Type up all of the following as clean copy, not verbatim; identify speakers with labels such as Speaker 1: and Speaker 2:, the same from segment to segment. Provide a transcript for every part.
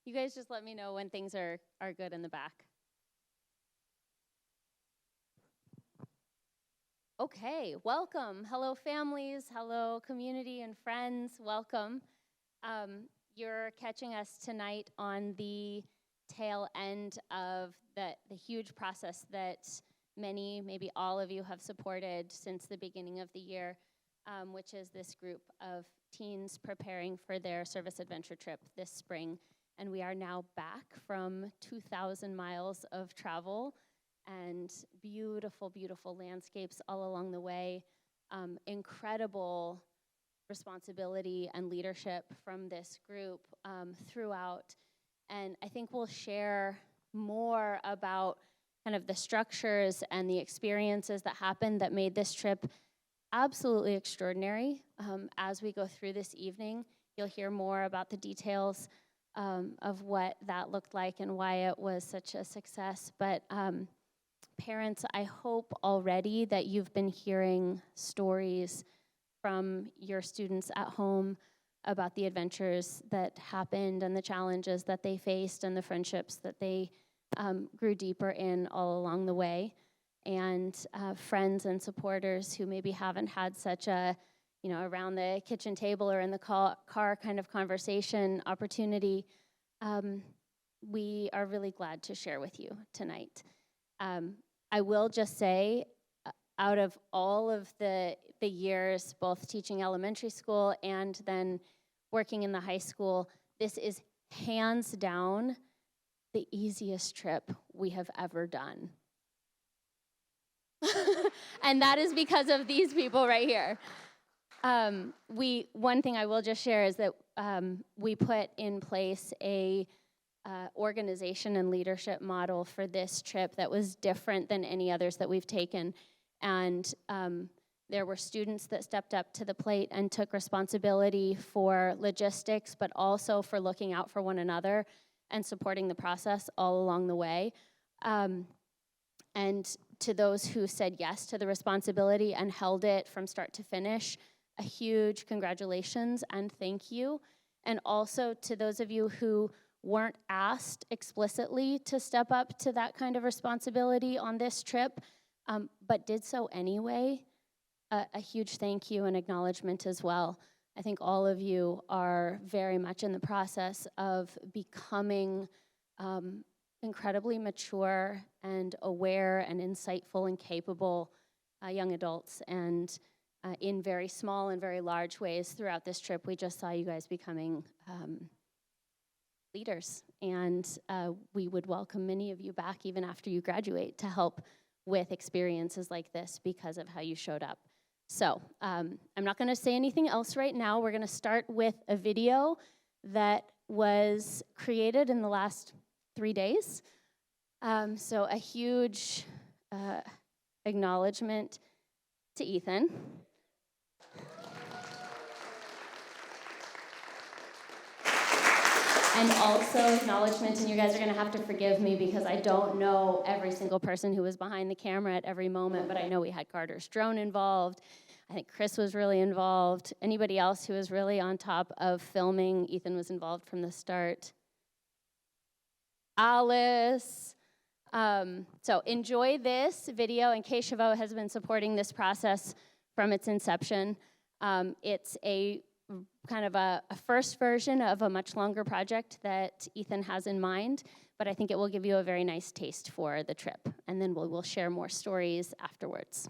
Speaker 1: You guys just let me know when things are good in the back. Okay, welcome. Hello, families. Hello, community and friends. Welcome. You're catching us tonight on the tail end of the huge process that many, maybe all of you have supported since the beginning of the year, which is this group of teens preparing for their service adventure trip this spring. And we are now back from 2,000 miles of travel and beautiful, beautiful landscapes all along the way. Incredible responsibility and leadership from this group throughout. And I think we'll share more about kind of the structures and the experiences that happened that made this trip absolutely extraordinary. As we go through this evening, you'll hear more about the details of what that looked like and why it was such a success. But parents, I hope already that you've been hearing stories from your students at home about the adventures that happened and the challenges that they faced and the friendships that they grew deeper in all along the way. And friends and supporters who maybe haven't had such a, around the kitchen table or in the car kind of conversation opportunity, we are really glad to share with you tonight. I will just say, out of all of the years, both teaching elementary school and then working in the high school, this is hands down the easiest trip we have ever done. And that is because of these people right here. One thing I will just share is that we put in place a organization and leadership model for this trip that was different than any others that we've taken. And there were students that stepped up to the plate and took responsibility for logistics, but also for looking out for one another and supporting the process all along the way. And to those who said yes to the responsibility and held it from start to finish, a huge congratulations and thank you. And also to those of you who weren't asked explicitly to step up to that kind of responsibility on this trip, but did so anyway, a huge thank you and acknowledgement as well. I think all of you are very much in the process of becoming incredibly mature and aware and insightful and capable young adults. And in very small and very large ways throughout this trip, we just saw you guys becoming leaders. And we would welcome many of you back even after you graduate to help with experiences like this because of how you showed up. So I'm not going to say anything else right now. We're going to start with a video that was created in the last 3 days. So a huge acknowledgement to Ethan. And also acknowledgement, and you guys are going to have to forgive me because I don't know every single person who was behind the camera at every moment, but I know we had Carter's drone involved. I think Chris was really involved. Anybody else who was really on top of filming? Ethan was involved from the start. Alice. So enjoy this video, and Kay Chavot has been supporting this process from its inception. It's a kind of a first version of a much longer project that Ethan has in mind, but I think it will give you a very nice taste for the trip, and then we'll share more stories afterwards.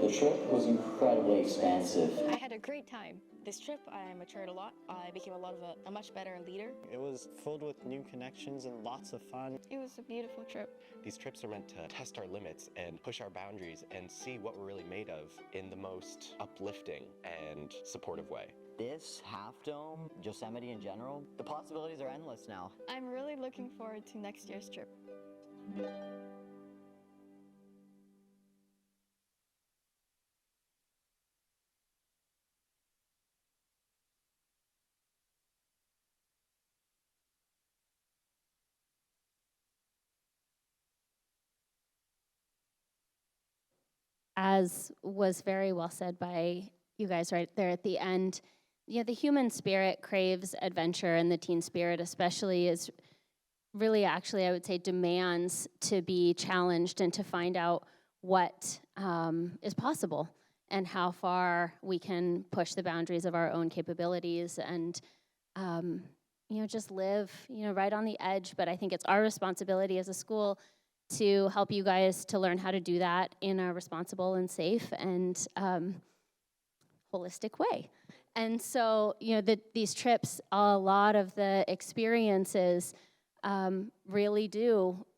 Speaker 2: The trip was incredibly expansive.
Speaker 3: I had a great time. This trip, I matured a lot. I became a much better leader.
Speaker 4: It was filled with new connections and lots of fun.
Speaker 3: It was a beautiful trip.
Speaker 5: These trips are meant to test our limits and push our boundaries and see what we're really made of in the most uplifting and supportive way.
Speaker 2: This half dome, Yosemite in general, the possibilities are endless now.
Speaker 3: I'm really looking forward to next year's trip.
Speaker 1: As was very well said by you guys right there at the end, the human spirit craves adventure, and the teen spirit especially is really, actually, I would say, demands to be challenged and to find out what is possible and how far we can push the boundaries of our own capabilities and just live right on the edge. But I think it's our responsibility as a school to help you guys to learn how to do that in a responsible and safe and holistic way. And so, these trips, a lot of the experiences really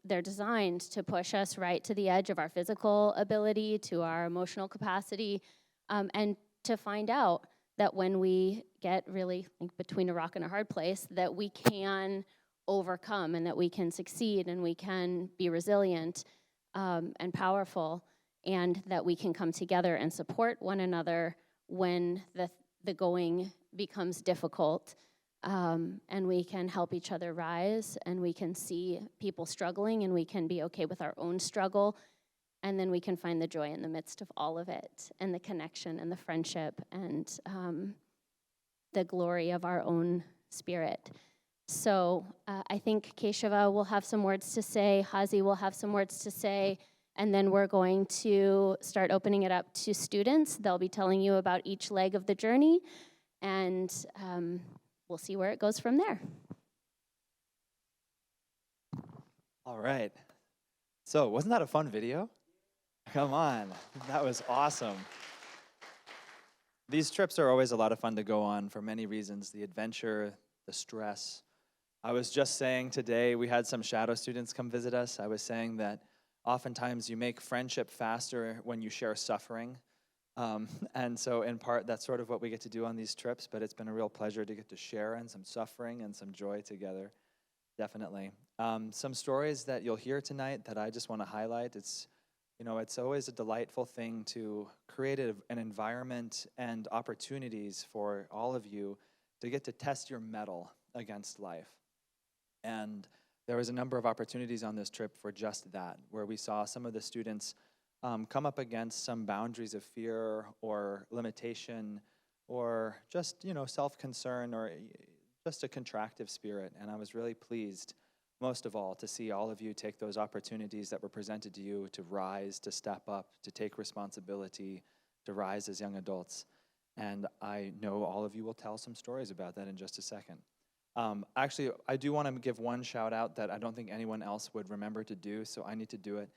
Speaker 1: they're designed to push us right to the edge of our physical ability, to our emotional capacity, and to find out that when we get really between a rock and a hard place, that we can overcome and that we can succeed and we can be resilient and powerful, and that we can come together and support one another when the going becomes difficult, and we can help each other rise, and we can see people struggling, and we can be okay with our own struggle, and then we can find the joy in the midst of all of it, and the connection and the friendship and the glory of our own spirit. So I think Keshava will have some words to say, Hazi will have some words to say, and then we're going to start opening it up to students. They'll be telling you about each leg of the journey, and we'll see where it goes from there.
Speaker 6: All right. So wasn't that a fun video? Come on. That was awesome. These trips are always a lot of fun to go on for many reasons: the adventure, the stress. I was just saying today, we had some shadow students come visit us. I was saying that oftentimes you make friendship faster when you share suffering. And so in part, that's sort of what we get to do on these trips, but it's been a real pleasure to get to share in some suffering and some joy together, definitely. Some stories that you'll hear tonight that I just want to highlight. It's always a delightful thing to create an environment and opportunities for all of you to get to test your mettle against life. And there was a number of opportunities on this trip for just that, where we saw some of the students come up against some boundaries of fear or limitation or just, self-concern or just a contractive spirit. And I was really pleased, most of all, to see all of you take those opportunities that were presented to you to rise, to step up, to take responsibility, to rise as young adults. And I know all of you will tell some stories about that in just a second. Actually, I do want to give one shout out that I don't think anyone else would remember to do, so I need to do it.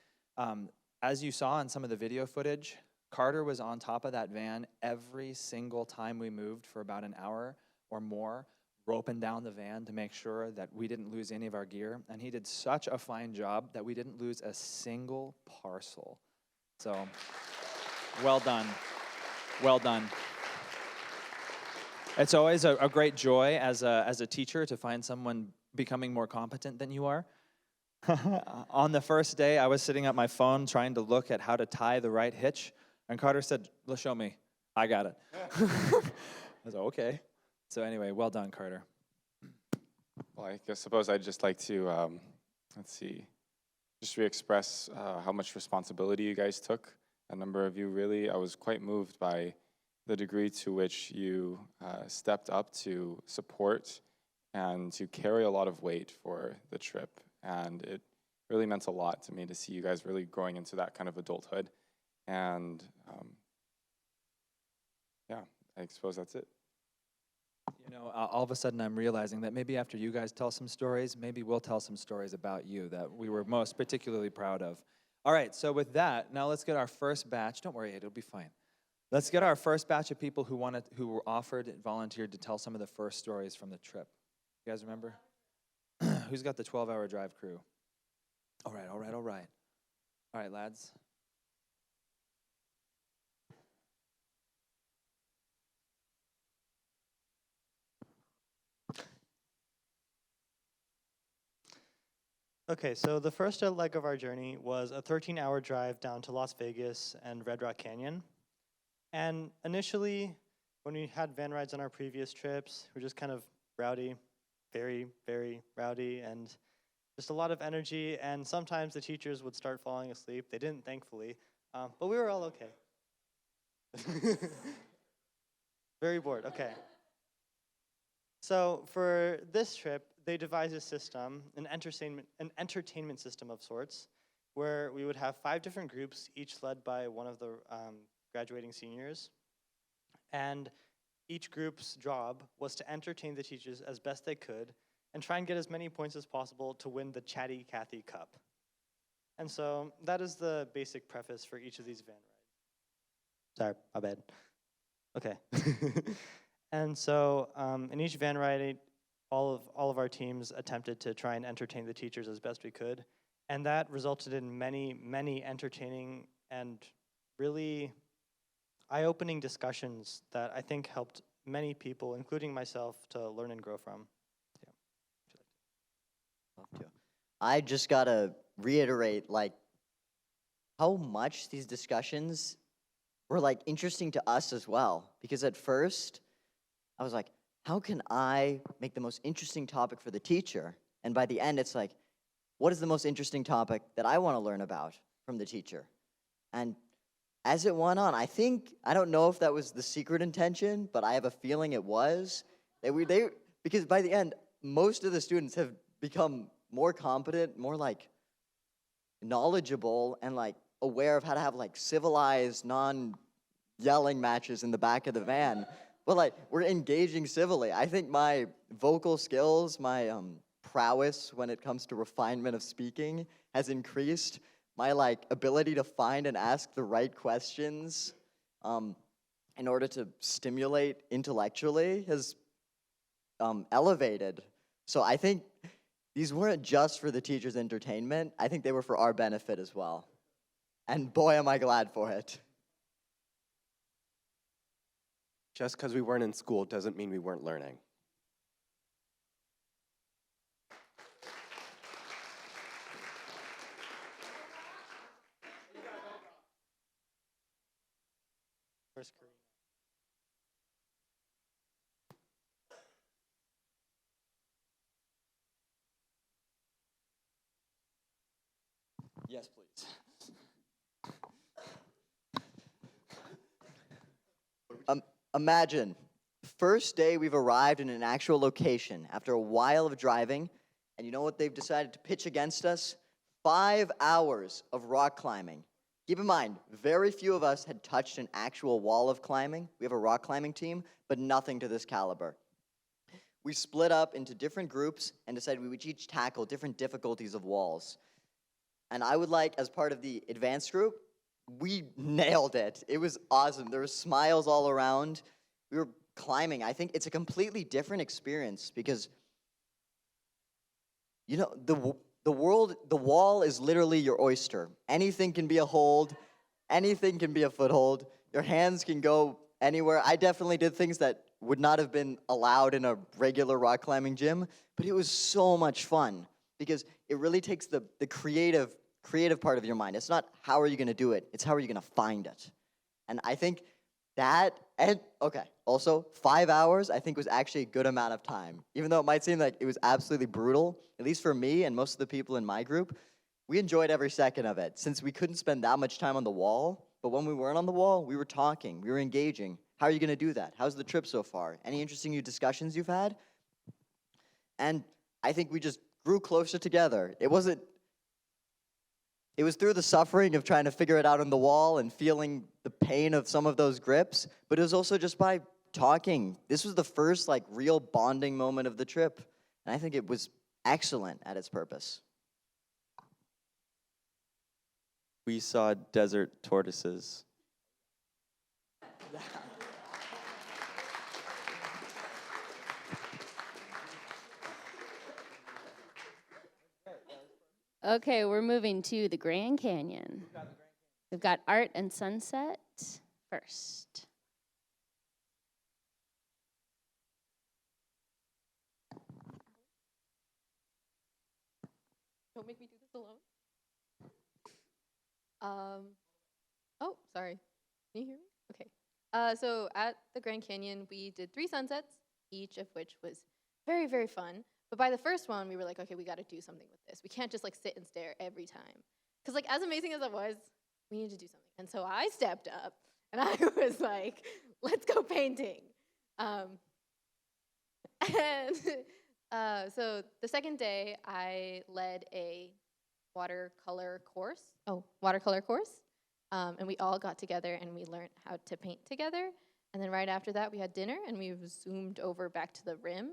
Speaker 6: As you saw in some of the video footage, Carter was on top of that van every single time we moved for about an hour or more, roping down the van to make sure that we didn't lose any of our gear. And he did such a fine job that we didn't lose a single parcel. So, well done. Well done. It's always a great joy as a teacher to find someone becoming more competent than you are. On the first day, I was sitting at my phone trying to look at how to tie the right hitch, and Carter said, "Let's show me. I got it." I was like, okay. So anyway, well done, Carter.
Speaker 7: Well, I suppose I'd just like to, just re-express how much responsibility you guys took. A number of you really, I was quite moved by the degree to which you stepped up to support and to carry a lot of weight for the trip. And it really meant a lot to me to see you guys really growing into that kind of adulthood. And I suppose that's it.
Speaker 6: All of a sudden I'm realizing that maybe after you guys tell some stories, maybe we'll tell some stories about you that we were most particularly proud of. All right, so with that, now let's get our first batch. Don't worry, it'll be fine. Let's get our first batch of people who were offered and volunteered to tell some of the first stories from the trip. You guys remember? Who's got the 12-hour drive crew? All right. All right, lads.
Speaker 4: Okay, so the first leg of our journey was a 13-hour drive down to Las Vegas and Red Rock Canyon. And initially, when we had van rides on our previous trips, we were just kind of rowdy, very, very rowdy, and just a lot of energy. And sometimes the teachers would start falling asleep. They didn't, thankfully, but we were all okay. Very bored, okay. So for this trip, they devised a system, an entertainment system of sorts, where we would have 5 different groups, each led by one of the graduating seniors. And each group's job was to entertain the teachers as best they could and try and get as many points as possible to win the Chatty Cathy Cup. And so that is the basic preface for each of these van rides. Sorry, my bad. Okay. And so in each van ride, all of our teams attempted to try and entertain the teachers as best we could. And that resulted in many, many entertaining and really eye-opening discussions that I think helped many people, including myself, to learn and grow from. Yeah.
Speaker 2: I just gotta reiterate, like, how much these discussions were, like, interesting to us as well. Because at first, I was like, how can I make the most interesting topic for the teacher? And by the end, it's like, what is the most interesting topic that I want to learn about from the teacher? And as it went on, I don't know if that was the secret intention, but I have a feeling it was. Because by the end, most of the students have become more competent, more like knowledgeable, and like aware of how to have like civilized, non-yelling matches in the back of the van. But like, we're engaging civilly. I think my vocal skills, my prowess when it comes to refinement of speaking has increased. My like ability to find and ask the right questions in order to stimulate intellectually has elevated. So I think these weren't just for the teachers' entertainment. I think they were for our benefit as well. And boy, am I glad for it.
Speaker 5: Just because we weren't in school doesn't mean we weren't learning.
Speaker 4: First Korean.
Speaker 6: Yes, please.
Speaker 2: Imagine, first day we've arrived in an actual location after a while of driving, and you know what they've decided to pitch against us? 5 hours of rock climbing. Keep in mind, very few of us had touched an actual wall of climbing. We have a rock climbing team, but nothing to this caliber. We split up into different groups and decided we would each tackle different difficulties of walls. And I would like, as part of the advanced group, we nailed it. It was awesome. There were smiles all around. We were climbing. I think it's a completely different experience because, you know, the wall is literally your oyster. Anything can be a hold. Anything can be a foothold. Your hands can go anywhere. I definitely did things that would not have been allowed in a regular rock climbing gym, but it was so much fun because it really takes the creative part of your mind. It's not how are you going to do it, it's how are you going to find it. And I think that, and okay, also 5 hours I think was actually a good amount of time. Even though it might seem like it was absolutely brutal, at least for me and most of the people in my group, we enjoyed every second of it since we couldn't spend that much time on the wall. But when we weren't on the wall, we were talking, we were engaging. How are you going to do that? How's the trip so far? Any interesting new discussions you've had? And I think we just grew closer together. It was through the suffering of trying to figure it out on the wall and feeling the pain of some of those grips, but it was also just by talking. This was the first like real bonding moment of the trip, and I think it was excellent at its purpose. We saw desert tortoises.
Speaker 1: Okay, we're moving to the Grand Canyon. We've got art and sunset first.
Speaker 8: Don't make me do this alone. Oh, sorry. Can you hear me? Okay. So at the Grand Canyon, we did 3 sunsets, each of which was very, very fun. But by the first one, we were like, okay, we got to do something with this. We can't just like sit and stare every time. Because like as amazing as it was, we need to do something. And so I stepped up and I was like, let's go painting. So the second day, I led a watercolor course. And we all got together and we learned how to paint together. And then right after that, we had dinner and we zoomed over back to the rim.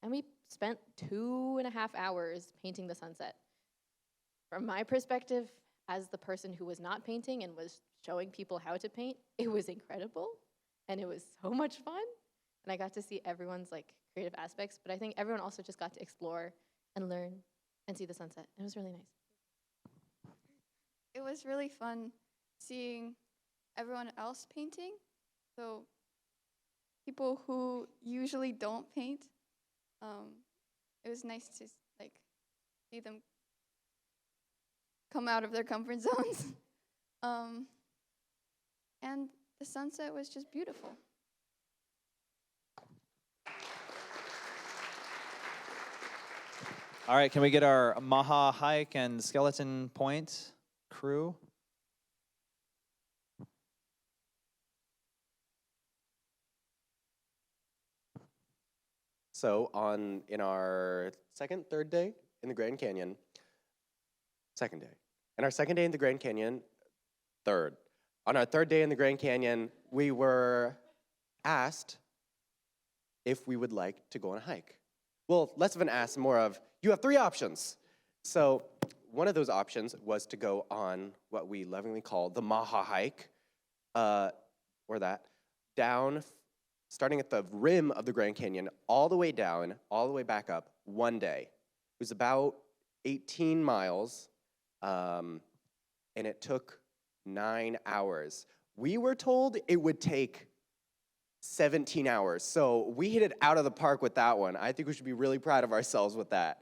Speaker 8: And we spent 2.5 hours painting the sunset. From my perspective, as the person who was not painting and was showing people how to paint, it was incredible. And it was so much fun. And I got to see everyone's like creative aspects. But I think everyone also just got to explore and learn and see the sunset. It was really nice.
Speaker 9: It was really fun seeing everyone else painting. So people who usually don't paint, it was nice to like see them come out of their comfort zones. And the sunset was just beautiful.
Speaker 6: All right, can we get our Maha Hike and Skeleton Point crew?
Speaker 5: So in our third day in the Grand Canyon, second day. And our second day in the Grand Canyon, third. On our third day in the Grand Canyon, we were asked if we would like to go on a hike. Well, less of an ask, more of, you have 3 options. So one of those options was to go on what we lovingly call the Maha Hike, or that, down, starting at the rim of the Grand Canyon, all the way down, all the way back up, one day. It was about 18 miles, and it took 9 hours. We were told it would take 17 hours, so we hit it out of the park with that one. I think we should be really proud of ourselves with that.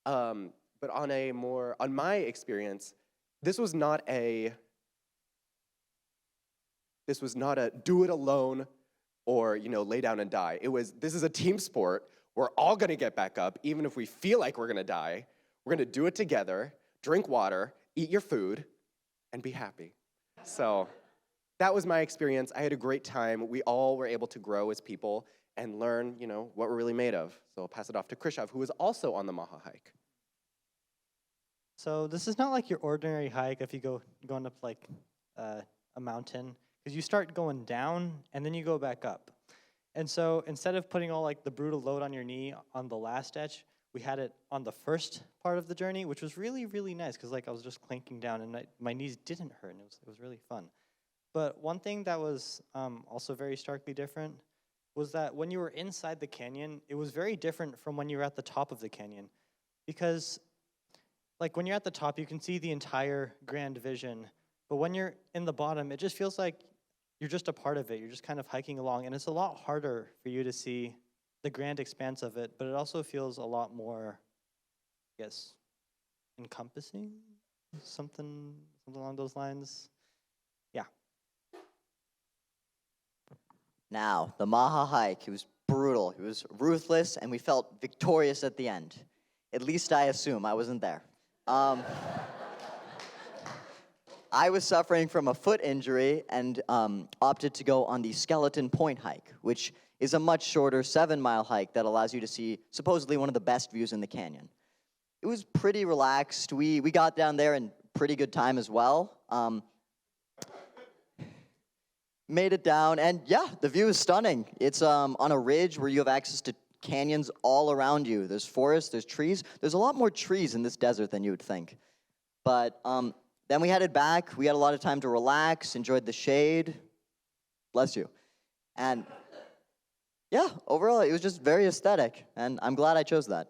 Speaker 5: But on my experience, this was not a do it alone or lay down and die. This is a team sport. We're all gonna get back up, even if we feel like we're gonna die. We're gonna do it together, drink water, eat your food, and be happy. So that was my experience. I had a great time. We all were able to grow as people and learn, what we're really made of. So I'll pass it off to Krishav, who was also on the Maha Hike.
Speaker 4: So this is not like your ordinary hike if you going up like a mountain, because you start going down and then you go back up. And so instead of putting all like the brutal load on your knee on the last edge, we had it on the first part of the journey, which was really, really nice because like I was just clanking down and my knees didn't hurt and it was really fun. But one thing that was also very starkly different was that when you were inside the canyon, it was very different from when you were at the top of the canyon. Because like when you're at the top, you can see the entire grand vision. But when you're in the bottom, it just feels like you're just a part of it. You're just kind of hiking along. And it's a lot harder for you to see the grand expanse of it. But it also feels a lot more, I guess, encompassing? Something along those lines. Yeah.
Speaker 2: Now, the Maha Hike, it was brutal, it was ruthless, and we felt victorious at the end. At least I assume, I wasn't there. I was suffering from a foot injury and opted to go on the Skeleton Point hike, which is a much shorter 7-mile hike that allows you to see supposedly one of the best views in the canyon. It was pretty relaxed. We got down there in pretty good time as well. Made it down, and yeah, the view is stunning. It's on a ridge where you have access to canyons all around you. There's forests, there's trees. There's a lot more trees in this desert than you would think. But Then we headed back. We had a lot of time to relax, enjoyed the shade. Bless you. And yeah, overall, it was just very aesthetic, and I'm glad I chose that.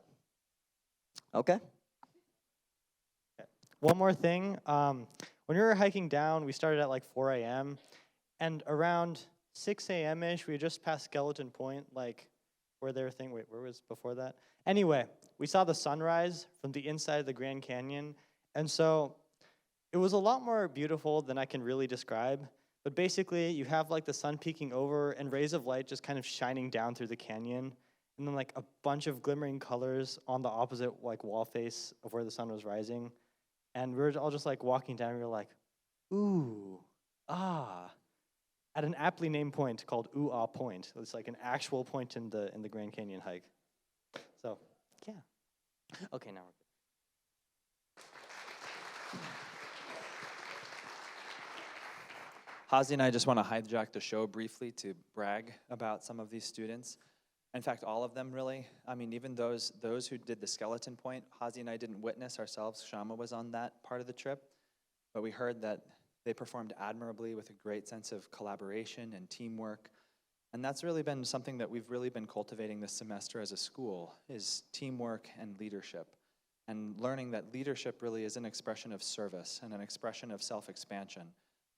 Speaker 2: Okay.
Speaker 4: One more thing. When we were hiking down, we started at like 4 a.m. And around 6 a.m.-ish, we just passed Skeleton Point, like where they were thinking, wait, where was before that? Anyway, we saw the sunrise from the inside of the Grand Canyon. And so it was a lot more beautiful than I can really describe. But basically, you have like the sun peeking over and rays of light just kind of shining down through the canyon. And then like a bunch of glimmering colors on the opposite like wall face of where the sun was rising. And we were all just like walking down, and we were like, ooh, ah, at an aptly named point called Ooh Ah Point. It's like an actual point in the Grand Canyon hike. So, yeah. Okay, now we're good.
Speaker 6: Hazi and I just want to hijack the show briefly to brag about some of these students. In fact, all of them really. I mean, even those who did the Skeleton Point, Hazi and I didn't witness ourselves. Shama was on that part of the trip. But we heard that they performed admirably with a great sense of collaboration and teamwork. And that's really been something that we've really been cultivating this semester as a school, is teamwork and leadership. And learning that leadership really is an expression of service and an expression of self-expansion,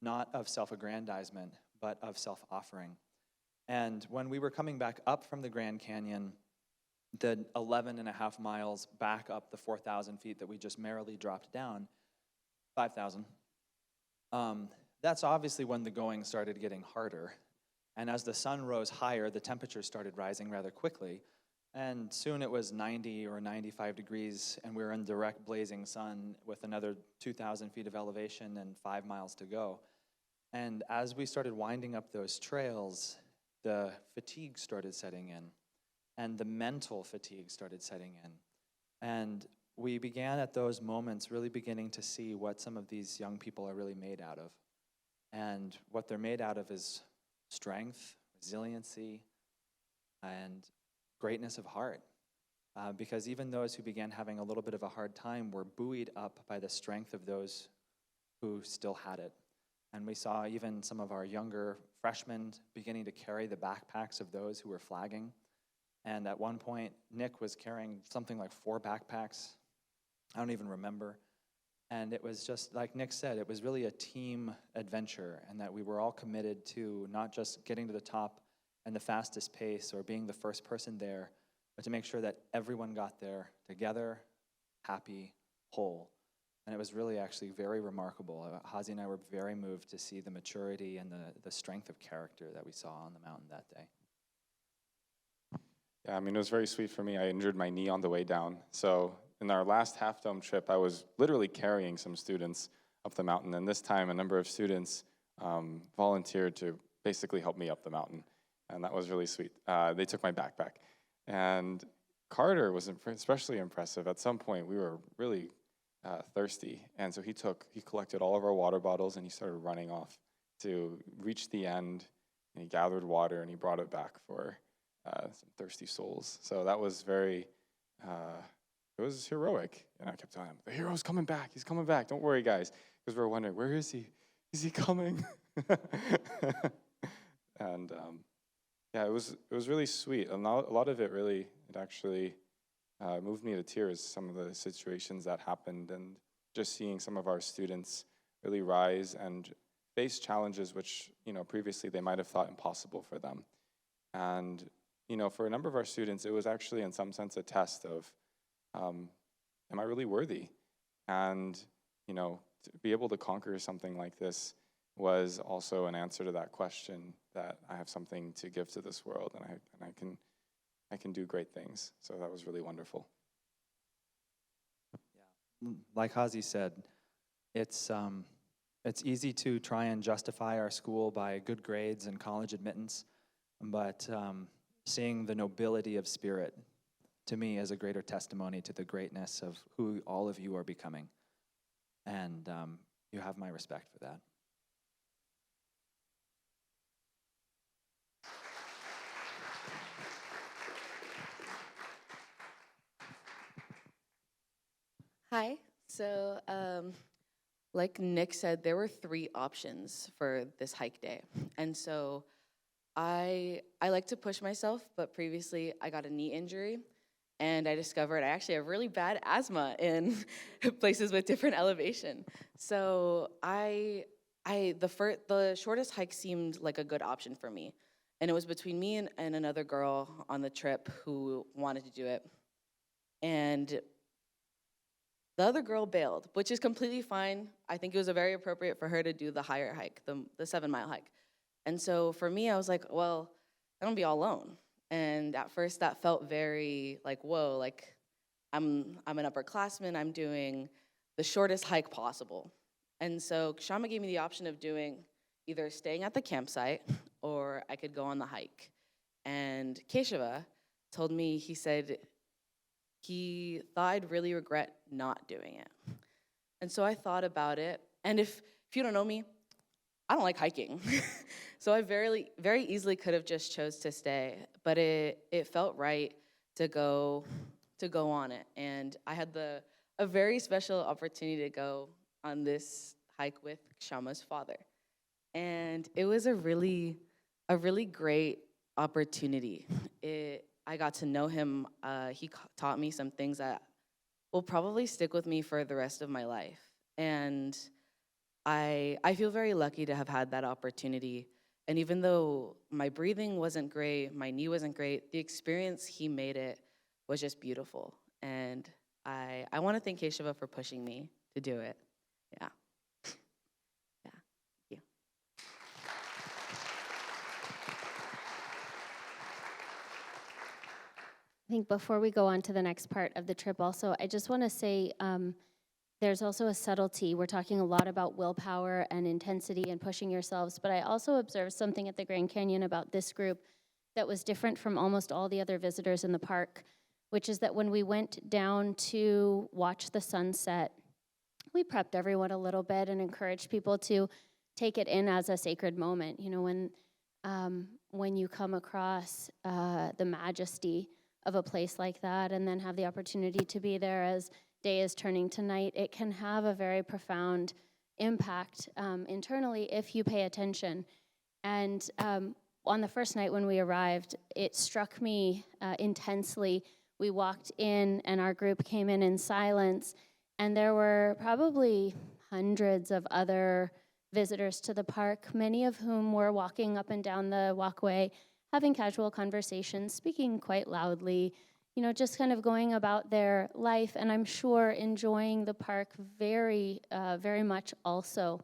Speaker 6: not of self-aggrandizement, but of self-offering. And when we were coming back up from the Grand Canyon, the 11 and a half miles back up the 4,000 feet that we just merrily dropped down, 5,000, that's obviously when the going started getting harder. And as the sun rose higher, the temperature started rising rather quickly. And soon it was 90 or 95 degrees, and we were in direct blazing sun with another 2,000 feet of elevation and 5 miles to go. And as we started winding up those trails, the fatigue started setting in, and the mental fatigue started setting in. And we began at those moments really beginning to see what some of these young people are really made out of. And what they're made out of is strength, resiliency, and greatness of heart. Because even those who began having a little bit of a hard time were buoyed up by the strength of those who still had it. And we saw even some of our younger freshmen beginning to carry the backpacks of those who were flagging. And at one point, Nick was carrying something like 4 backpacks. I don't even remember. And it was just, like Nick said, it was really a team adventure, and that we were all committed to not just getting to the top and the fastest pace or being the first person there, but to make sure that everyone got there together, happy, whole. And it was really actually very remarkable. Hazi and I were very moved to see the maturity and the strength of character that we saw on the mountain that day.
Speaker 7: Yeah, I mean, it was very sweet for me. I injured my knee on the way down. So in our last Half Dome trip, I was literally carrying some students up the mountain. And this time, a number of students volunteered to basically help me up the mountain. And that was really sweet. They took my backpack. And Carter was especially impressive. At some point, we were really thirsty. And so he collected all of our water bottles, and he started running off to reach the end. And he gathered water, and he brought it back for some thirsty souls. So that was very, it was heroic. And I kept telling him, the hero's coming back. He's coming back. Don't worry, guys. Because we were wondering, where is he? Is he coming? And yeah, it was really sweet. A lot of it really, it actually moved me to tears, some of the situations that happened, and just seeing some of our students really rise and face challenges which, previously they might have thought impossible for them. And, for a number of our students, it was actually in some sense a test of, am I really worthy? And, to be able to conquer something like this was also an answer to that question, that I have something to give to this world, and I can do great things. So that was really wonderful.
Speaker 6: Yeah, like Hazi said, it's easy to try and justify our school by good grades and college admittance, but seeing the nobility of spirit, to me, is a greater testimony to the greatness of who all of you are becoming. And you have my respect for that.
Speaker 10: Hi. So Like Nick said, there were 3 options for this hike day. And so I like to push myself, but previously I got a knee injury and I discovered I actually have really bad asthma in places with different elevation. So the shortest hike seemed like a good option for me. And it was between me and another girl on the trip who wanted to do it. And the other girl bailed, which is completely fine. I think it was very appropriate for her to do the higher hike, the 7-mile hike. And so for me, I was like, well, I don't be all alone. And at first that felt very like, whoa, like I'm an upperclassman, I'm doing the shortest hike possible. And so Kshama gave me the option of doing either staying at the campsite or I could go on the hike. And Keshava told me, he said he thought I'd really regret not doing it. And so I thought about it. And if you don't know me, I don't like hiking. So I very easily could have just chose to stay, but it felt right to go on it. And I had a very special opportunity to go on this hike with Kshama's father. And it was a really great opportunity. I got to know him. He taught me some things that will probably stick with me for the rest of my life. And I feel very lucky to have had that opportunity. And even though my breathing wasn't great, my knee wasn't great, the experience he made it was just beautiful. And I want to thank Keshava for pushing me to do it. Yeah. Yeah. Thank you.
Speaker 1: I think before we go on to the next part of the trip also, I just want to say there's also a subtlety. We're talking a lot about willpower and intensity and pushing yourselves, but I also observed something at the Grand Canyon about this group that was different from almost all the other visitors in the park, which is that when we went down to watch the sunset, we prepped everyone a little bit and encouraged people to take it in as a sacred moment. You know, when you come across the majesty of a place like that and then have the opportunity to be there as day is turning to night, it can have a very profound impact internally if you pay attention. And on the first night when we arrived, it struck me intensely. We walked in and our group came in silence, and there were probably hundreds of other visitors to the park, many of whom were walking up and down the walkway, having casual conversations, speaking quite loudly, you know, just kind of going about their life, and I'm sure enjoying the park very, very much also.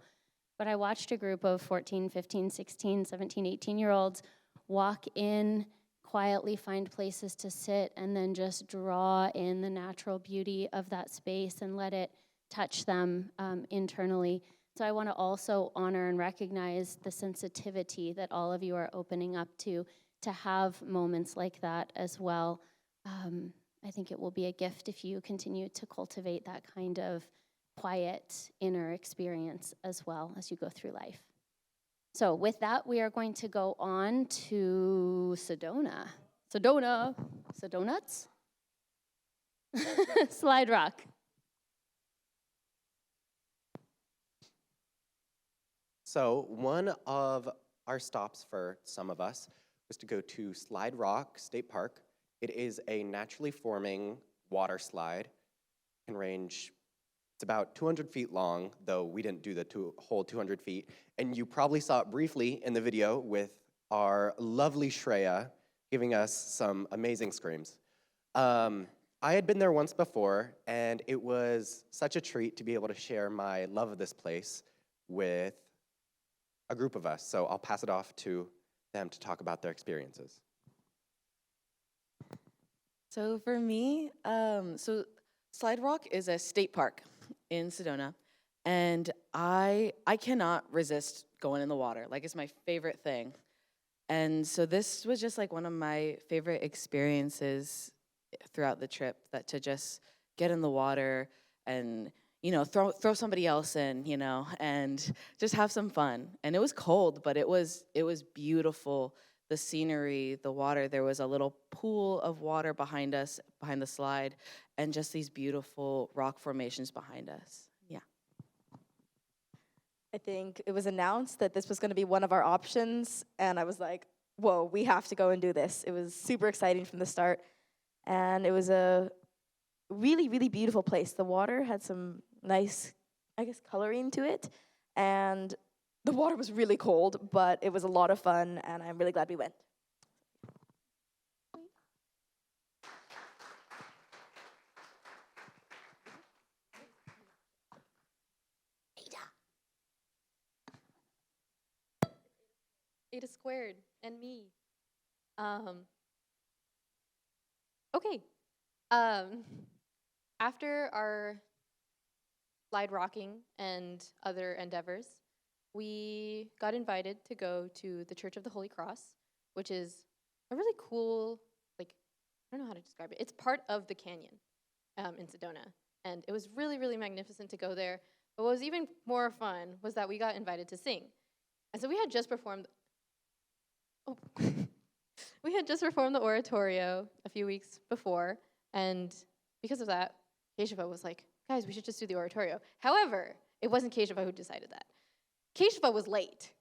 Speaker 1: But I watched a group of 14, 15, 16, 17, 18-year-olds walk in, quietly find places to sit, and then just draw in the natural beauty of that space and let it touch them internally. So I want to also honor and recognize the sensitivity that all of you are opening up to have moments like that as well. I think it will be a gift if you continue to cultivate that kind of quiet inner experience as well as you go through life. So with that, we are going to go on to Sedona. Sedonuts? Slide Rock.
Speaker 5: So one of our stops for some of us was to go to Slide Rock State Park. It is a naturally forming water slide. It can range, it's about 200 feet long, though we didn't do the whole 200 feet. And you probably saw it briefly in the video with our lovely Shreya giving us some amazing screams. I had been there once before, and it was such a treat to be able to share my love of this place with a group of us. So I'll pass it off to them to talk about their experiences.
Speaker 10: So for me, so Slide Rock is a state park in Sedona, and I cannot resist going in the water. Like, it's my favorite thing. And so this was just like one of my favorite experiences throughout the trip, that to just get in the water and, you know, throw somebody else in, you know, and just have some fun. And it was cold, but it was beautiful. The scenery, the water, there was a little pool of water behind us, behind the slide, and just these beautiful rock formations behind us. Yeah.
Speaker 3: I think it was announced that this was going to be one of our options, and I was like, whoa, we have to go and do this. It was super exciting from the start, and it was a really, really beautiful place. The water had some nice, I guess, coloring to it, and the water was really cold, but it was a lot of fun, and I'm really glad we went.
Speaker 8: Ada squared and me. Okay. After our slide rocking and other endeavors, we got invited to go to the Church of the Holy Cross, which is a really cool, like, I don't know how to describe it. It's part of the canyon in Sedona. And it was really, really magnificent to go there. But what was even more fun was that we got invited to sing. And so we had just performed we had just performed the oratorio a few weeks before, and because of that, Keshava was like, guys, we should just do the oratorio. However, it wasn't Keshava who decided that. Keshava was late.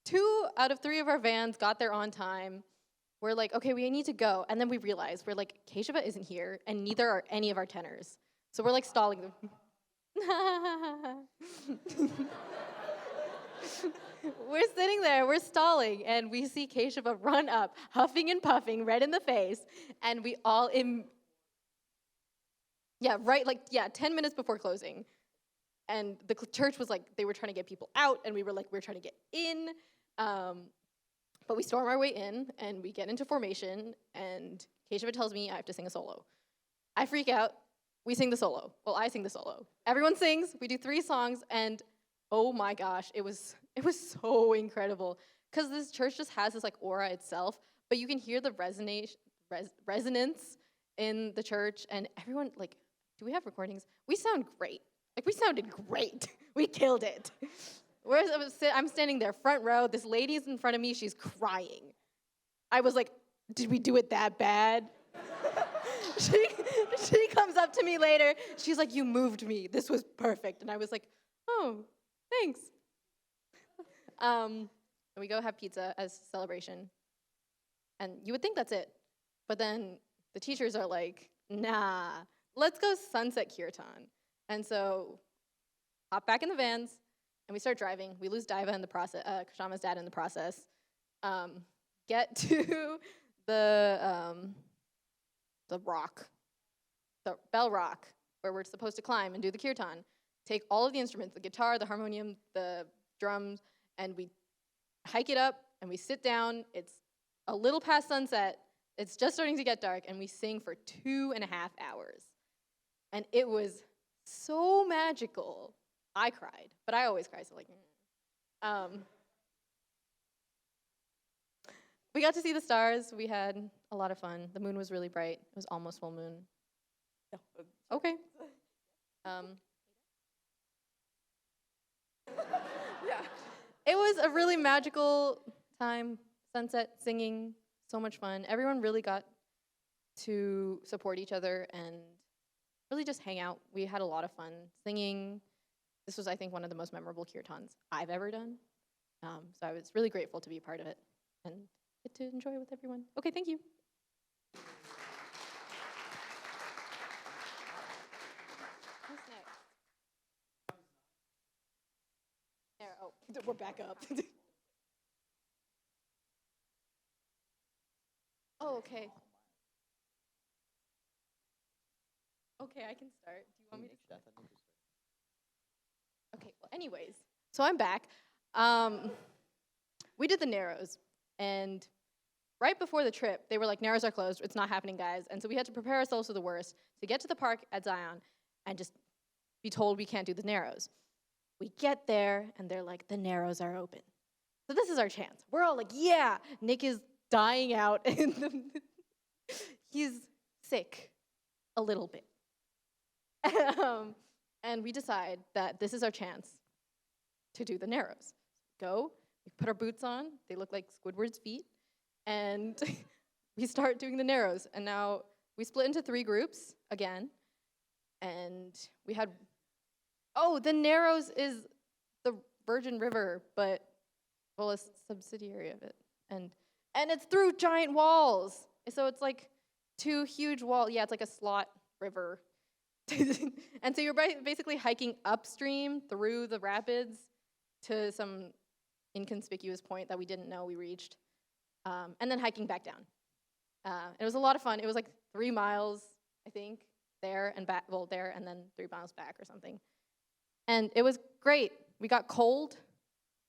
Speaker 8: 2 out of 3 of our vans got there on time. We're like, okay, we need to go. And then we realized, we're like, Keshava isn't here, and neither are any of our tenors. So we're like stalling them. We're sitting there, we're stalling, and we see Keshava run up, huffing and puffing, red in the face, and we all 10 minutes before closing. And the church was like, they were trying to get people out, and we were like, we're trying to get in. But we storm our way in, and we get into formation, and Keshava tells me I have to sing a solo. I freak out, we sing the solo. Well, I sing the solo. Everyone sings, we do 3 songs, and oh my gosh, it was so incredible. Because this church just has this like aura itself, but you can hear the resonance in the church, and everyone, like, do we have recordings? We sound great. Like, we sounded great. We killed it. I'm standing there, front row, this lady's in front of me, she's crying. I was like, did we do it that bad? She comes up to me later, she's like, you moved me, this was perfect. And I was like, oh, thanks. And we go have pizza as celebration. And you would think that's it. But then the teachers are like, nah, let's go sunset kirtan. And so hop back in the vans, and we start driving. We lose Diva in the process, Kashama's dad in the process. Get to the rock, the bell rock, where we're supposed to climb and do the kirtan. Take all of the instruments, the guitar, the harmonium, the drums, and we hike it up, and we sit down. It's a little past sunset. It's just starting to get dark, and we sing for 2.5 hours. And it was so magical. I cried, but I always cry, so like, we got to see the stars. We had a lot of fun. The moon was really bright. It was almost full moon. Okay.
Speaker 3: Yeah.
Speaker 8: It was a really magical time, sunset, singing, so much fun. Everyone really got to support each other and really just hang out. We had a lot of fun singing. This was, I think, one of the most memorable kirtans I've ever done. So I was really grateful to be a part of it and get to enjoy it with everyone. Okay, thank you. Who's next? There, oh, we're back up. Oh, okay. Okay, I can start. Do you want me to start? Okay, well, anyways, so I'm back. We did the Narrows, and right before the trip, they were like, Narrows are closed, it's not happening, guys. And so we had to prepare ourselves for the worst, to get to the park at Zion and just be told we can't do the Narrows. We get there, and they're like, the Narrows are open. So this is our chance. We're all like, yeah. Nick is dying out, and he's sick a little bit. And we decide that this is our chance to do the Narrows. Go, we put our boots on, they look like Squidward's feet, and we start doing the Narrows. And now we split into 3 groups again, and we had Oh, the Narrows is the Virgin River, but well, a subsidiary of it, and it's through giant walls. So it's like 2 huge walls. Yeah, it's like a slot river, and so you're basically hiking upstream through the rapids to some inconspicuous point that we didn't know we reached, and then hiking back down. It was a lot of fun. It was like 3 miles, I think, there and back. Well, there and then 3 miles back or something. And it was great. We got cold,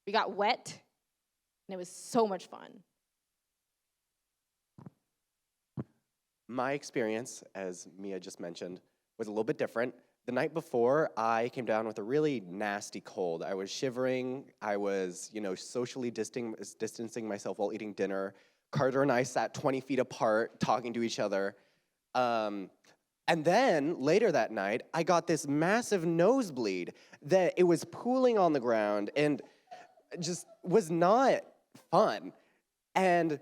Speaker 8: we got wet, and it was so much fun.
Speaker 5: My experience, as Mia just mentioned, was a little bit different. The night before, I came down with a really nasty cold. I was shivering. I was, socially distancing myself while eating dinner. Carter and I sat 20 feet apart, talking to each other. And then, later that night, I got this massive nosebleed that it was pooling on the ground and just was not fun. And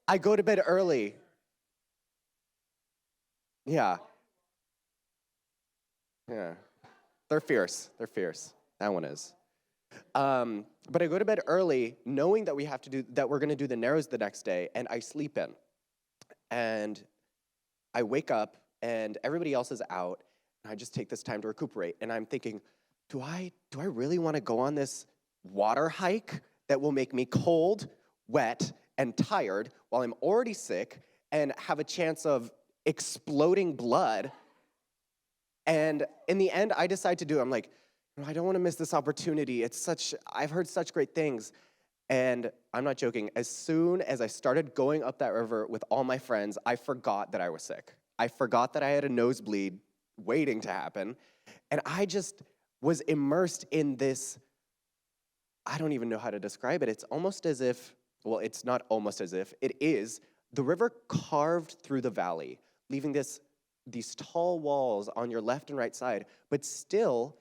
Speaker 5: I go to bed early. Yeah. They're fierce. That one is. But I go to bed early knowing that we're gonna do the Narrows the next day, and I sleep in. And I wake up and everybody else is out, and I just take this time to recuperate. And I'm thinking, do I really wanna go on this water hike that will make me cold, wet, and tired while I'm already sick and have a chance of exploding blood? And in the end, I decide to do it. I'm like, I don't want to miss this opportunity. I've heard such great things. And I'm not joking. As soon as I started going up that river with all my friends, I forgot that I was sick. I forgot that I had a nosebleed waiting to happen. And I just was immersed in this, I don't even know how to describe it. It's almost as if, well, it's not almost as if, it is the river carved through the valley, leaving these tall walls on your left and right side, but still,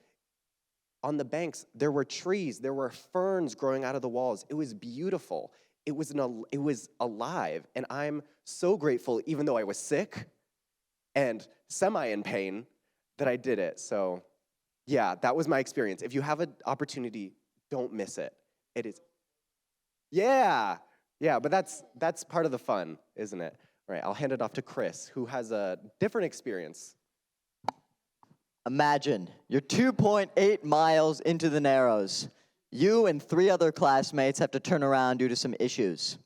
Speaker 5: on the banks, there were trees, there were ferns growing out of the walls. It was beautiful. It was alive, and I'm so grateful, even though I was sick and semi in pain, that I did it. So, yeah, that was my experience. If you have an opportunity, don't miss it. It is, yeah, but that's part of the fun, isn't it? All right, I'll hand it off to Chris, who has a different experience.
Speaker 2: Imagine you're 2.8 miles into the Narrows. You and 3 other classmates have to turn around due to some issues.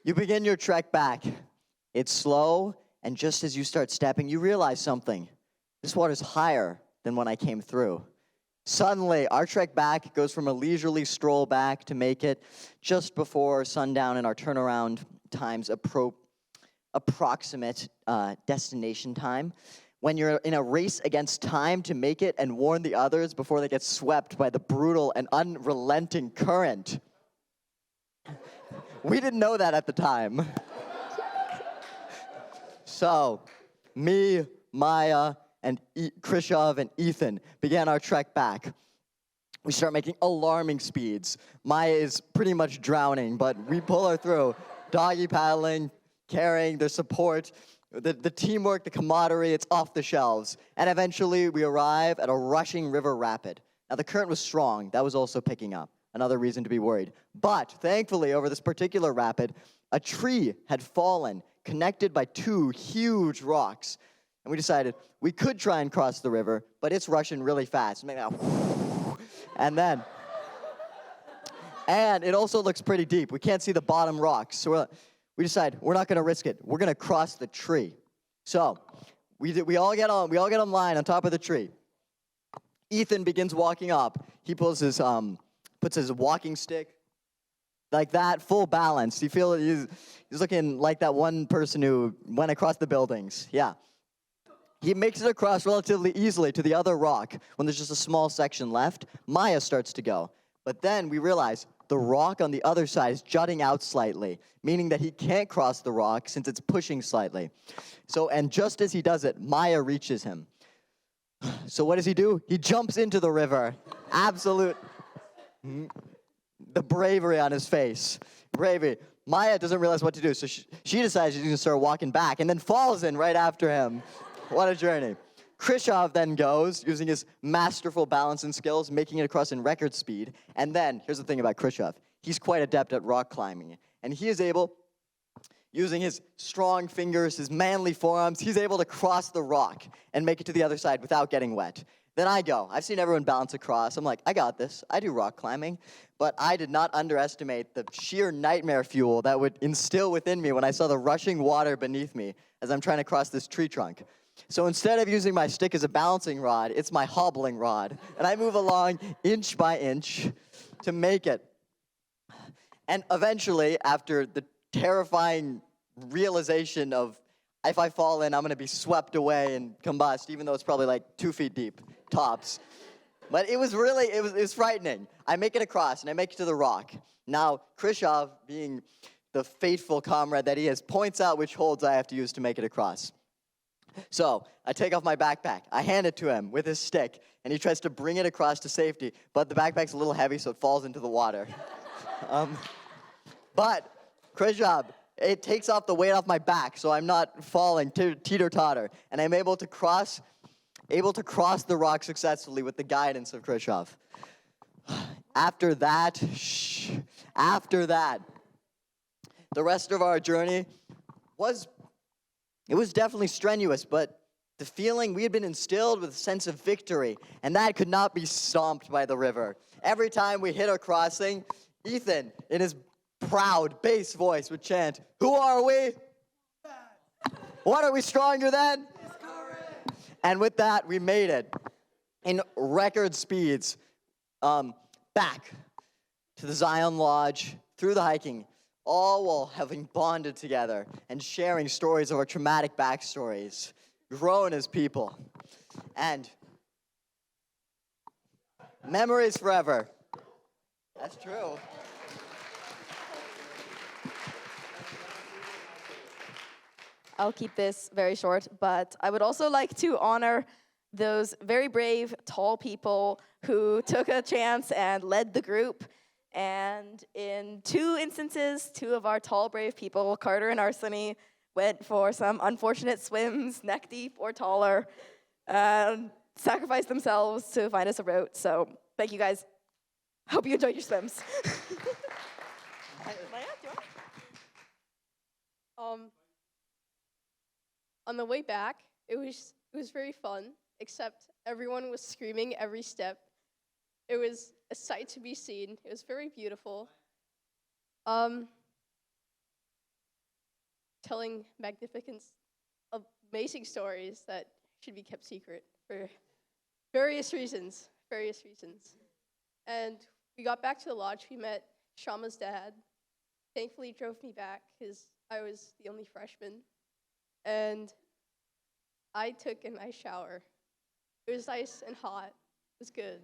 Speaker 2: You begin your trek back. It's slow, and just as you start stepping, you realize something. This water's higher than when I came through. Suddenly, our trek back goes from a leisurely stroll back to make it just before sundown, and our turnaround times approximate destination time. When you're in a race against time to make it and warn the others before they get swept by the brutal and unrelenting current. We didn't know that at the time. So, me, Maya, and Krishov and Ethan began our trek back. We start making alarming speeds. Maya is pretty much drowning, but we pull her through. Doggy paddling, carrying the support, the teamwork, the camaraderie, it's off the shelves. And eventually we arrive at a rushing river rapid. Now the current was strong, that was also picking up. Another reason to be worried. But thankfully over this particular rapid, a tree had fallen, connected by 2 huge rocks. And we decided we could try and cross the river, but it's rushing really fast. And it also looks pretty deep. We can't see the bottom rocks. So we decide we're not going to risk it. We're going to cross the tree. So we all get on line on top of the tree. Ethan begins walking up. He puts his walking stick like that, full balance. You feel he's looking like that one person who went across the buildings. Yeah. He makes it across relatively easily to the other rock. When there's just a small section left, Maya starts to go. But then we realize the rock on the other side is jutting out slightly, meaning that he can't cross the rock since it's pushing slightly. So, and just as he does it, Maya reaches him. So what does he do? He jumps into the river. Absolute, the bravery on his face. Bravery. Maya doesn't realize what to do, so she decides she's gonna start walking back and then falls in right after him. What a journey. Khrushchev then goes, using his masterful balancing skills, making it across in record speed. And then, here's the thing about Khrushchev. He's quite adept at rock climbing. And he is able, using his strong fingers, his manly forearms, he's able to cross the rock and make it to the other side without getting wet. Then I go. I've seen everyone balance across. I'm like, I got this. I do rock climbing. But I did not underestimate the sheer nightmare fuel that would instill within me when I saw the rushing water beneath me as I'm trying to cross this tree trunk. So instead of using my stick as a balancing rod, it's my hobbling rod. And I move along inch by inch to make it. And eventually, after the terrifying realization of if I fall in, I'm going to be swept away and combust, even though it's probably like 2 feet deep, tops. But it was really, it was frightening. I make it across, and I make it to the rock. Now, Khrushchev, being the faithful comrade that he is, points out which holds I have to use to make it across. So I take off my backpack. I hand it to him with his stick, and he tries to bring it across to safety. But the backpack's a little heavy, so it falls into the water. But Khrushchev, it takes off the weight off my back, so I'm not falling teeter-totter. And I'm able to cross the rock successfully with the guidance of Khrushchev. After that, the rest of our journey was definitely strenuous, but the feeling, we had been instilled with a sense of victory, and that could not be stomped by the river. Every time we hit a crossing, Ethan, in his proud bass voice, would chant, "Who are we? What are we stronger than?" And with that, we made it in record speeds back to the Zion Lodge, through the hiking, all while having bonded together and sharing stories of our traumatic backstories, grown as people. And memories forever. That's true.
Speaker 3: I'll keep this very short, but I would also like to honor those very brave, tall people who took a chance and led the group. And in 2 instances, 2 of our tall, brave people, Carter and Arseny, went for some unfortunate swims, neck deep or taller, and sacrificed themselves to find us a route. So thank you guys. Hope you enjoyed your swims.
Speaker 11: On the way back, it was very fun, except everyone was screaming every step. It was a sight to be seen. It was very beautiful. Telling magnificent, amazing stories that should be kept secret for various reasons. And we got back to the lodge. We met Shama's dad. Thankfully, he drove me back because I was the only freshman. And I took a nice shower. It was nice and hot. It was good.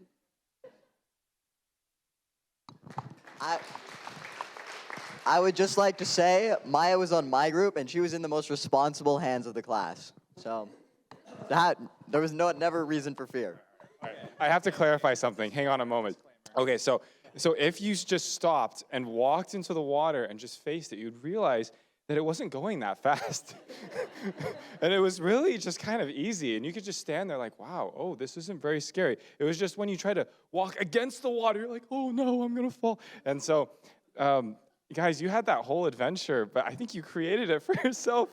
Speaker 2: I would just like to say, Maya was on my group, and she was in the most responsible hands of the class. So there was never reason for fear.
Speaker 7: I have to clarify something. Hang on a moment. Okay, so if you just stopped and walked into the water and just faced it, you'd realize that it wasn't going that fast. And it was really just kind of easy. And you could just stand there like, wow, oh, this isn't very scary. It was just when you try to walk against the water, you're like, oh no, I'm gonna fall. And so, guys, you had that whole adventure, but I think you created it for yourself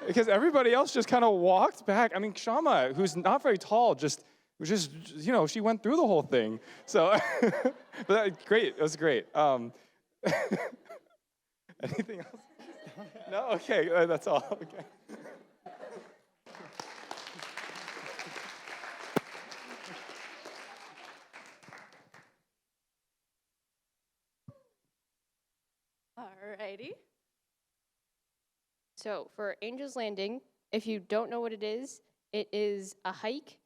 Speaker 7: because everybody else just kind of walked back. I mean, Shama, who's not very tall, she went through the whole thing. So, but great, it was great. Anything else? No? Okay, that's all. Okay.
Speaker 11: Alrighty.
Speaker 12: So for Angel's Landing, if you don't know what it is a hike,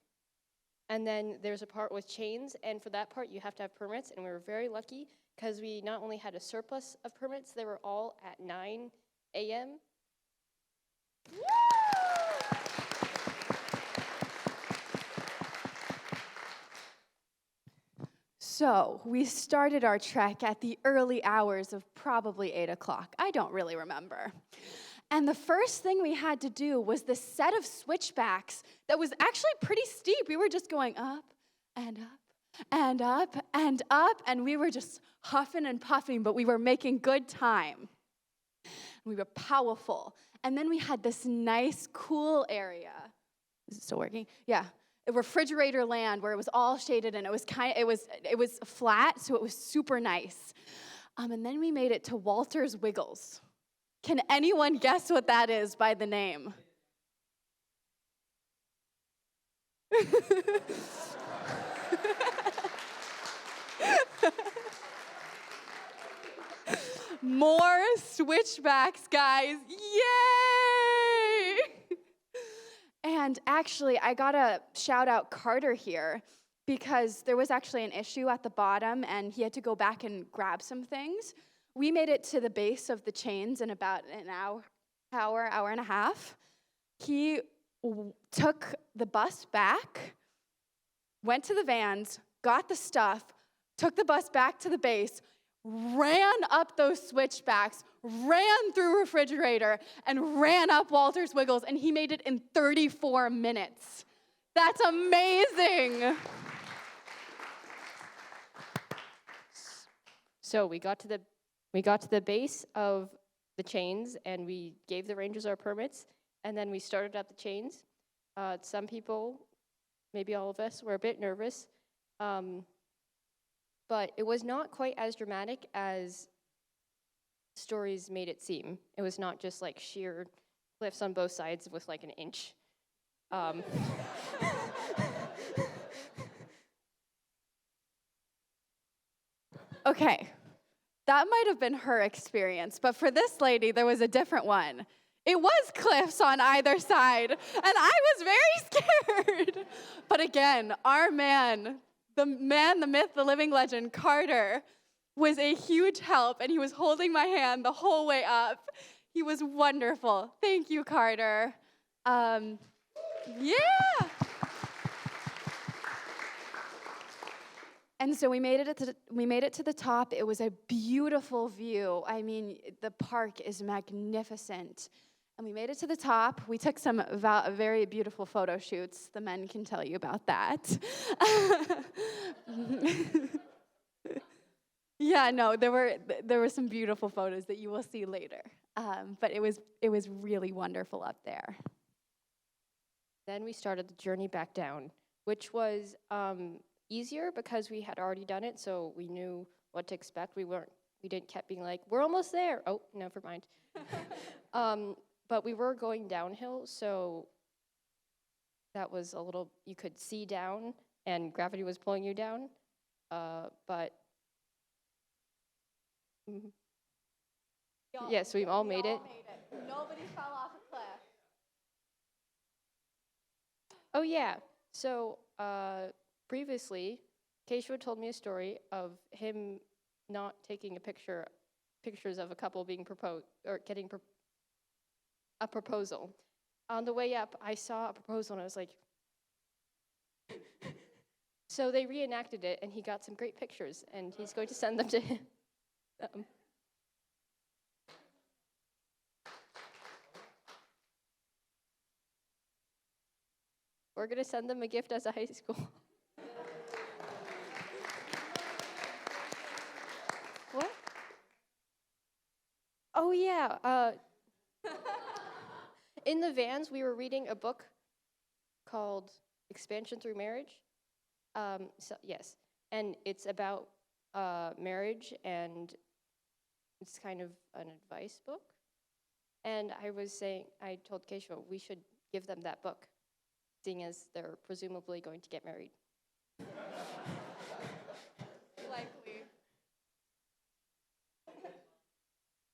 Speaker 12: and then there's a part with chains, and for that part you have to have permits, and we were very lucky because we not only had a surplus of permits, they were all at 9 a.m.
Speaker 13: So we started our trek at the early hours of probably 8 o'clock. I don't really remember. And the first thing we had to do was this set of switchbacks that was actually pretty steep. We were just going up and up and up and up, and we were just huffing and puffing, but we were making good time. We were powerful. And then we had this nice, cool area. Is it still working? Yeah. A refrigerator land where it was all shaded and it was flat, so it was super nice. And then we made it to Walter's Wiggles. Can anyone guess what that is by the name? More switchbacks, guys. Yay! And actually, I gotta shout out Carter here because there was actually an issue at the bottom and he had to go back and grab some things. We made it to the base of the chains in about an hour and a half. He took the bus back, went to the vans, got the stuff, took the bus back to the base, ran up those switchbacks, ran through refrigerator, and ran up Walter's Wiggles, and he made it in 34 minutes. That's amazing.
Speaker 12: So we got to the base of the chains, and we gave the rangers our permits, and then we started at the chains. Some people, maybe all of us, were a bit nervous, but it was not quite as dramatic as stories made it seem. It was not just like sheer cliffs on both sides with like an inch.
Speaker 13: Okay, that might have been her experience, but for this lady, there was a different one. It was cliffs on either side, and I was very scared. But again, our man, the myth, the living legend, Carter, was a huge help, and he was holding my hand the whole way up. He was wonderful. Thank you, Carter. Yeah. And so we made it to the top. It was a beautiful view. I mean, the park is magnificent. And we made it to the top. We took some very beautiful photo shoots. The men can tell you about that. Yeah, no, there were some beautiful photos that you will see later. But it was really wonderful up there.
Speaker 12: Then we started the journey back down, which was easier because we had already done it, so we knew what to expect. We didn't keep being like, we're almost there. Oh, never mind. But we were going downhill, so that was a little, you could see down, and gravity was pulling you down. But yes, we all made it.
Speaker 13: Nobody fell off a cliff.
Speaker 12: Oh, yeah. So previously, Keishua told me a story of him not taking pictures of a couple being proposed, or getting a proposal. On the way up, I saw a proposal, and I was like, so they reenacted it, and he got some great pictures, and he's going to send them to him. We're going to send them a gift as a high school. What? Oh, yeah. In the vans, we were reading a book called Expansion Through Marriage. Yes, and it's about marriage, and it's kind of an advice book. And I told Keishua we should give them that book, seeing as they're presumably going to get married.
Speaker 13: Likely.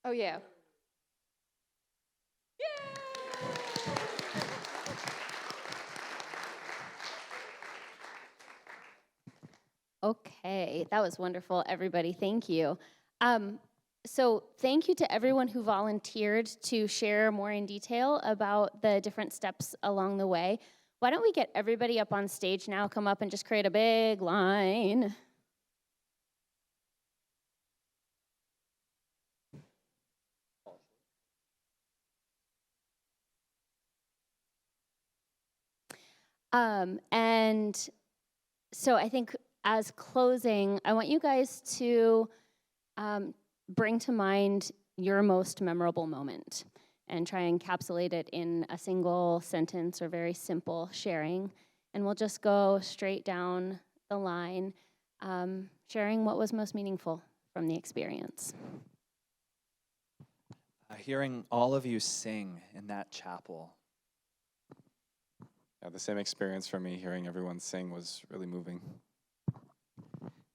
Speaker 12: Oh, yeah.
Speaker 1: Okay, that was wonderful, everybody. Thank you. So thank you to everyone who volunteered to share more in detail about the different steps along the way. Why don't we get everybody up on stage now, come up and just create a big line. And so I think as closing, I want you guys to bring to mind your most memorable moment and try and encapsulate it in a single sentence or very simple sharing. And we'll just go straight down the line, sharing what was most meaningful from the experience.
Speaker 6: Hearing all of you sing in that chapel.
Speaker 7: Yeah, the same experience for me. Hearing everyone sing was really moving.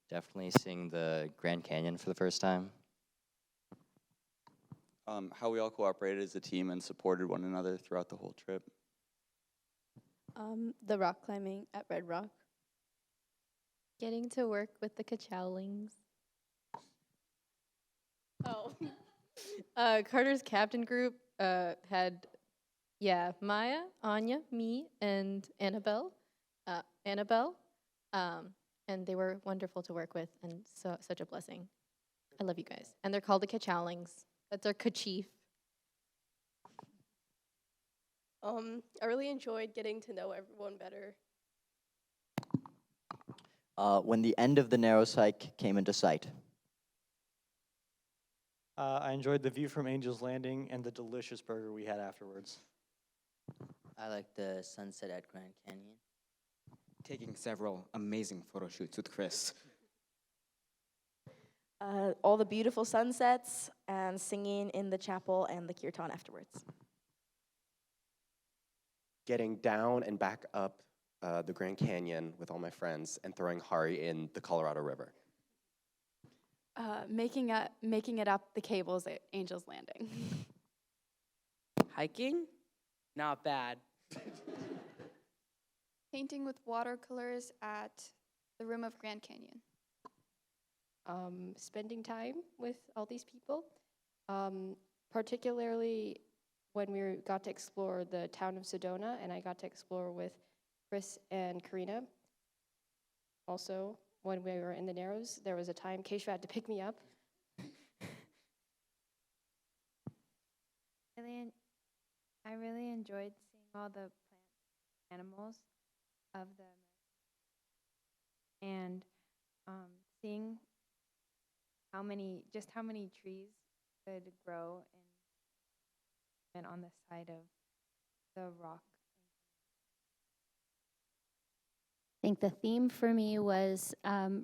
Speaker 2: Definitely seeing the Grand Canyon for the first time.
Speaker 14: How we all cooperated as a team and supported one another throughout the whole trip.
Speaker 11: The rock climbing at Red Rock.
Speaker 8: Getting to work with the Kachowlings. Oh. Carter's captain group had, Maya, Anya, me, and Annabelle. And they were wonderful to work with and such a blessing. I love you guys. And they're called the Kachowlings. That's our ka-chief.
Speaker 11: I really enjoyed getting to know everyone better.
Speaker 2: When the end of the narrows hike came into sight.
Speaker 4: I enjoyed the view from Angel's Landing and the delicious burger we had afterwards.
Speaker 15: I liked the sunset at Grand Canyon.
Speaker 16: Taking several amazing photo shoots with Chris.
Speaker 3: All the beautiful sunsets and singing in the chapel and the kirtan afterwards.
Speaker 5: Getting down and back up the Grand Canyon with all my friends and throwing Hari in the Colorado River.
Speaker 13: Making it up the cables at Angel's Landing.
Speaker 10: Hiking? Not bad.
Speaker 9: Painting with watercolors at the rim of Grand Canyon.
Speaker 12: Spending time with all these people, particularly when we got to explore the town of Sedona, and I got to explore with Chris and Karina. Also, when we were in the Narrows, there was a time Keisha had to pick me up.
Speaker 17: I really enjoyed seeing all the plant animals of the and seeing how many trees could grow and on the side of the rock.
Speaker 1: I think the theme for me was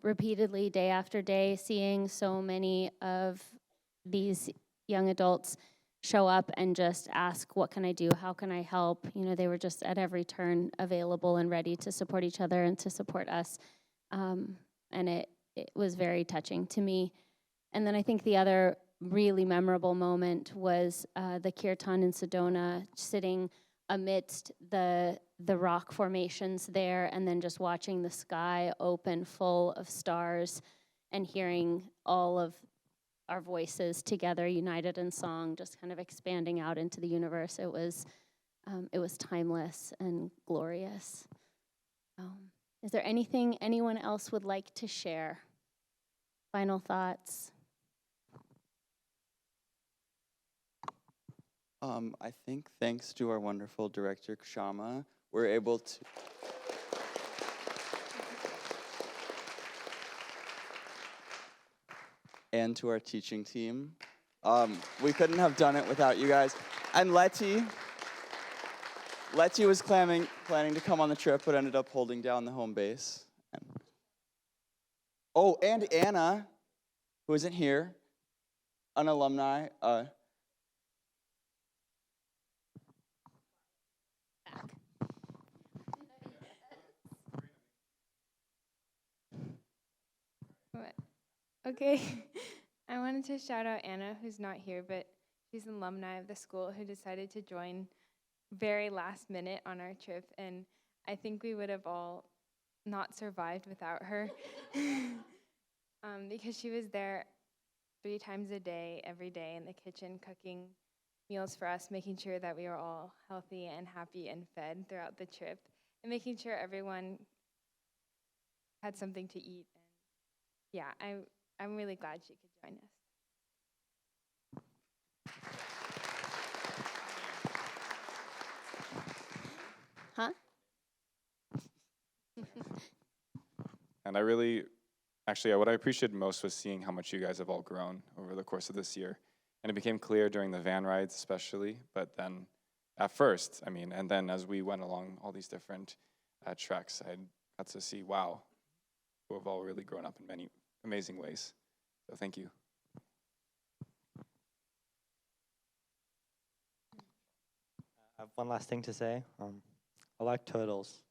Speaker 1: repeatedly, day after day, seeing so many of these young adults show up and just ask, what can I do? How can I help? You know, they were just at every turn available and ready to support each other and to support us. And it was very touching to me. And then I think the other really memorable moment was the kirtan in Sedona, sitting amidst the rock formations there and then just watching the sky open full of stars and hearing all of our voices together, united in song, just kind of expanding out into the universe. It was timeless and glorious. Is there anything anyone else would like to share? Final thoughts?
Speaker 14: I think thanks to our wonderful director, Kshama, we're able to... and to our teaching team. We couldn't have done it without you guys. And Letty was planning to come on the trip, but ended up holding down the home base. And Anna, who isn't here, an alumni.
Speaker 17: Okay, I wanted to shout out Anna, who's not here, but she's an alumni of the school who decided to join very last minute on our trip, and I think we would have all not survived without her because she was there 3 times a day, every day in the kitchen, cooking meals for us, making sure that we were all healthy and happy and fed throughout the trip, and making sure everyone had something to eat. And yeah, I'm really glad she could join us.
Speaker 1: Huh?
Speaker 7: And what I appreciated most was seeing how much you guys have all grown over the course of this year. And it became clear during the van rides especially, but then at first, and then as we went along all these different treks, I got to see, wow, we've all really grown up in many amazing ways. So thank you.
Speaker 4: I have one last thing to say. I like turtles.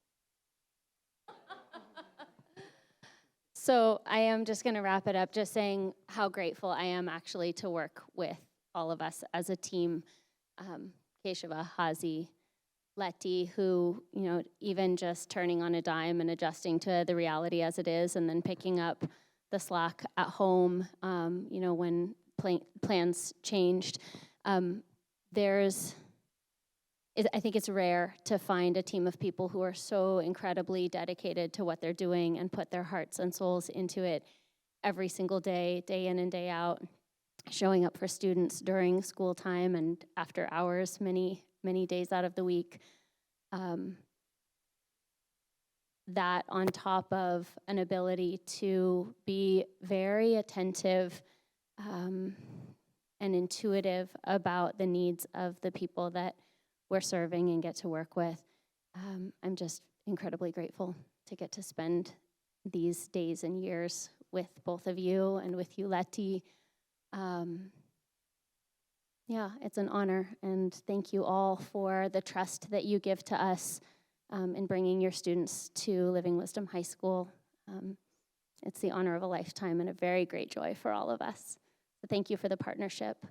Speaker 1: So I am just going to wrap it up just saying how grateful I am actually to work with all of us as a team. Keshava, Hazi, Letty, who, even just turning on a dime and adjusting to the reality as it is, and then picking up the slack at home, when plans changed. I think it's rare to find a team of people who are so incredibly dedicated to what they're doing and put their hearts and souls into it every single day, day in and day out, showing up for students during school time and after hours, many, many days out of the week. That on top of an ability to be very attentive and intuitive about the needs of the people that we're serving and get to work with. I'm just incredibly grateful to get to spend these days and years with both of you and with you, Letty. It's an honor, and thank you all for the trust that you give to us in bringing your students to Living Wisdom High School. It's the honor of a lifetime and a very great joy for all of us. So thank you for the partnership.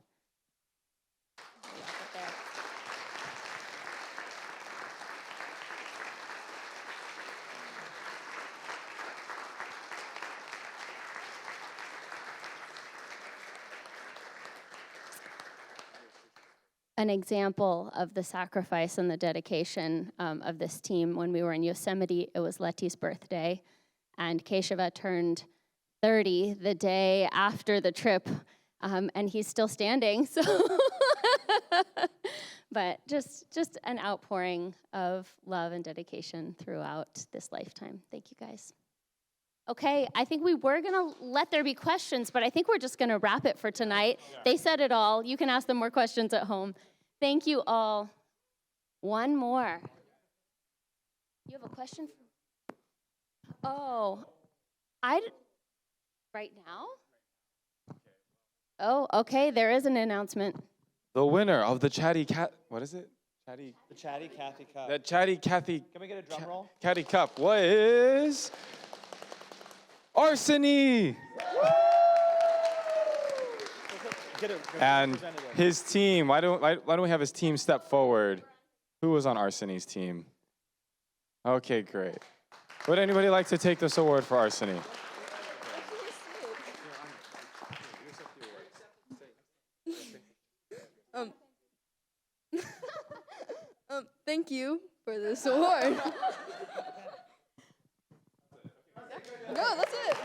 Speaker 1: An example of the sacrifice and the dedication of this team. When we were in Yosemite, it was Letty's birthday, and Keshava turned 30 the day after the trip, and he's still standing. So, but just an outpouring of love and dedication throughout this lifetime. Thank you, guys. Okay, I think we were going to let there be questions, but I think we're just going to wrap it for tonight. They said it all. You can ask them more questions at home. Thank you all. One more. You have a question? Right now? Oh, okay, there is an announcement.
Speaker 7: The winner of the what is it?
Speaker 4: The Chatty Cathy Cup.
Speaker 7: The Chatty Cathy.
Speaker 4: Can we get a drum roll?
Speaker 7: Catty Cup was Arseny. And his team. Why don't we have his team step forward? Who was on Arseny's team? Okay, great. Would anybody like to take this award for Arseny?
Speaker 11: Thank you for this award. No, that's it.